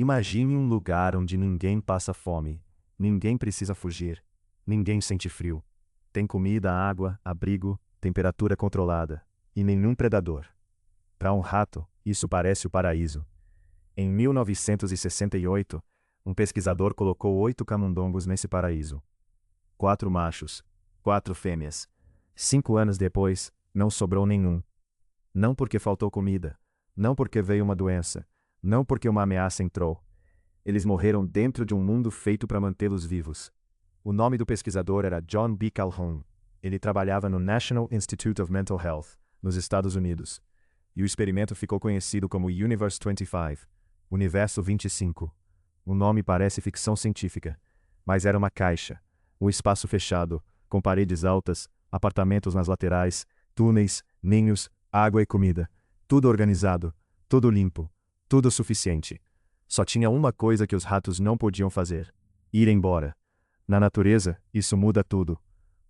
Imagine um lugar onde ninguém passa fome, ninguém precisa fugir, ninguém sente frio. Tem comida, água, abrigo, temperatura controlada, e nenhum predador. Para um rato, isso parece o paraíso. Em 1968, um pesquisador colocou 8 camundongos nesse paraíso. 4 machos, 4 fêmeas. 5 anos depois, não sobrou nenhum. Não porque faltou comida, não porque veio uma doença, não porque uma ameaça entrou. Eles morreram dentro de um mundo feito para mantê-los vivos. O nome do pesquisador era John B. Calhoun. Ele trabalhava no National Institute of Mental Health, nos Estados Unidos. E o experimento ficou conhecido como Universe 25, Universo 25. O nome parece ficção científica, mas era uma caixa, um espaço fechado, com paredes altas, apartamentos nas laterais, túneis, ninhos, água e comida. Tudo organizado, tudo limpo, tudo suficiente. Só tinha uma coisa que os ratos não podiam fazer: ir embora. Na natureza, isso muda tudo.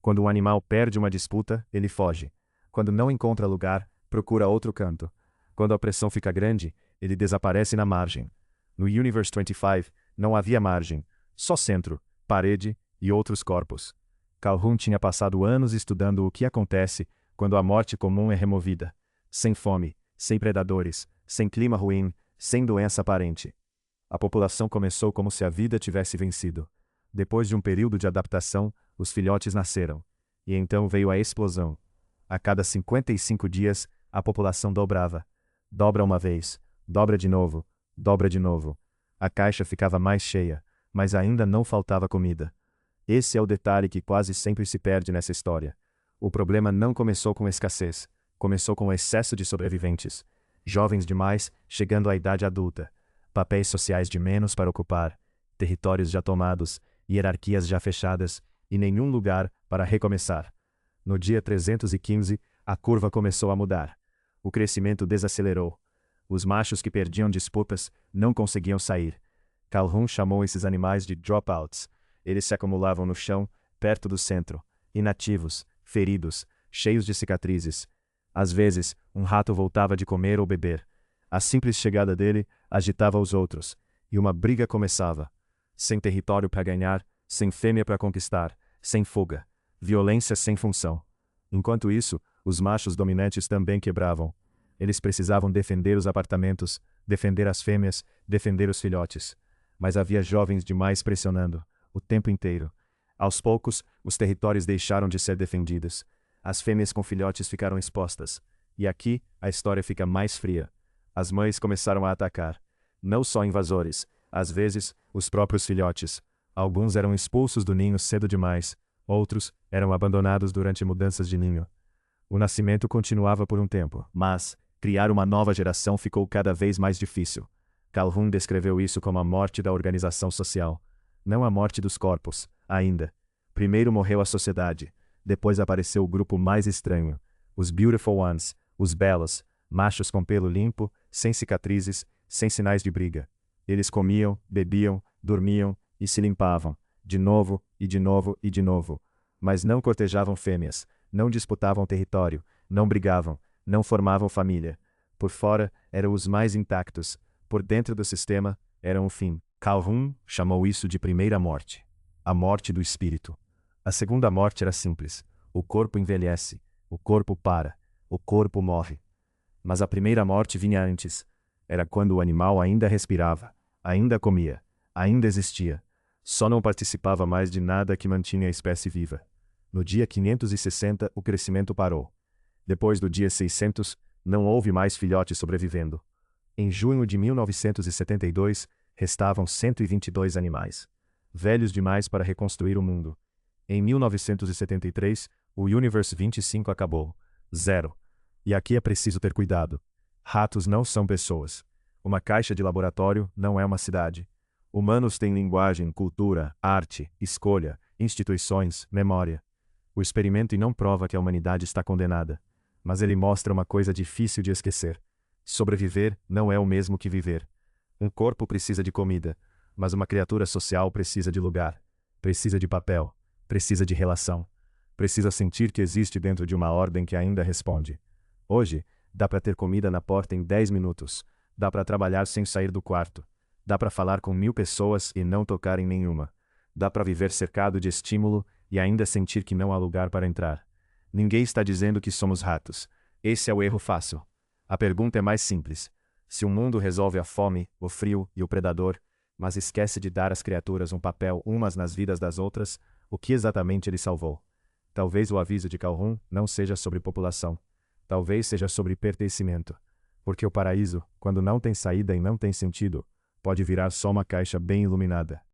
Quando um animal perde uma disputa, ele foge. Quando não encontra lugar, procura outro canto. Quando a pressão fica grande, ele desaparece na margem. No Universe 25, não havia margem, só centro, parede e outros corpos. Calhoun tinha passado anos estudando o que acontece quando a morte comum é removida. Sem fome, sem predadores, sem clima ruim, sem doença aparente. A população começou como se a vida tivesse vencido. Depois de um período de adaptação, os filhotes nasceram. E então veio a explosão. A cada 55 dias, a população dobrava. Dobra uma vez, dobra de novo, dobra de novo. A caixa ficava mais cheia, mas ainda não faltava comida. Esse é o detalhe que quase sempre se perde nessa história. O problema não começou com escassez, começou com o excesso de sobreviventes. Jovens demais, chegando à idade adulta. Papéis sociais de menos para ocupar, territórios já tomados, hierarquias já fechadas, e nenhum lugar para recomeçar. No dia 315, a curva começou a mudar. O crescimento desacelerou. Os machos que perdiam disputas não conseguiam sair. Calhoun chamou esses animais de dropouts. Eles se acumulavam no chão, perto do centro, inativos, feridos, cheios de cicatrizes. Às vezes, um rato voltava de comer ou beber. A simples chegada dele agitava os outros, e uma briga começava. Sem território para ganhar, sem fêmea para conquistar, sem fuga, violência sem função. Enquanto isso, os machos dominantes também quebravam. Eles precisavam defender os apartamentos, defender as fêmeas, defender os filhotes. Mas havia jovens demais pressionando, o tempo inteiro. Aos poucos, os territórios deixaram de ser defendidos. As fêmeas com filhotes ficaram expostas. E aqui, a história fica mais fria. As mães começaram a atacar. Não só invasores, às vezes, os próprios filhotes. Alguns eram expulsos do ninho cedo demais, outros eram abandonados durante mudanças de ninho. O nascimento continuava por um tempo, mas criar uma nova geração ficou cada vez mais difícil. Calhoun descreveu isso como a morte da organização social. Não a morte dos corpos, ainda. Primeiro morreu a sociedade, depois apareceu o grupo mais estranho, os Beautiful Ones, os belos, machos com pelo limpo, sem cicatrizes, sem sinais de briga. Eles comiam, bebiam, dormiam e se limpavam, de novo e de novo e de novo. Mas não cortejavam fêmeas, não disputavam território, não brigavam, não formavam família. Por fora, eram os mais intactos, por dentro do sistema, eram o fim. Calhoun chamou isso de primeira morte. A morte do espírito. A segunda morte era simples. O corpo envelhece, o corpo para, o corpo morre. Mas a primeira morte vinha antes. Era quando o animal ainda respirava, ainda comia, ainda existia. Só não participava mais de nada que mantinha a espécie viva. No dia 560, o crescimento parou. Depois do dia 600, não houve mais filhotes sobrevivendo. Em junho de 1972, restavam 122 animais. Velhos demais para reconstruir o mundo. Em 1973, o Universe 25 acabou. 0. E aqui é preciso ter cuidado. Ratos não são pessoas. Uma caixa de laboratório não é uma cidade. Humanos têm linguagem, cultura, arte, escolha, instituições, memória. O experimento não prova que a humanidade está condenada. Mas ele mostra uma coisa difícil de esquecer. Sobreviver não é o mesmo que viver. Um corpo precisa de comida, mas uma criatura social precisa de lugar. Precisa de papel. Precisa de relação. Precisa sentir que existe dentro de uma ordem que ainda responde. Hoje, dá para ter comida na porta em 10 minutos. Dá para trabalhar sem sair do quarto. Dá para falar com 1000 pessoas e não tocar em nenhuma. Dá para viver cercado de estímulo e ainda sentir que não há lugar para entrar. Ninguém está dizendo que somos ratos. Esse é o erro fácil. A pergunta é mais simples. Se o mundo resolve a fome, o frio e o predador, mas esquece de dar às criaturas um papel umas nas vidas das outras, o que exatamente ele salvou? Talvez o aviso de Calhoun não seja sobre população. Talvez seja sobre pertencimento. Porque o paraíso, quando não tem saída e não tem sentido, pode virar só uma caixa bem iluminada.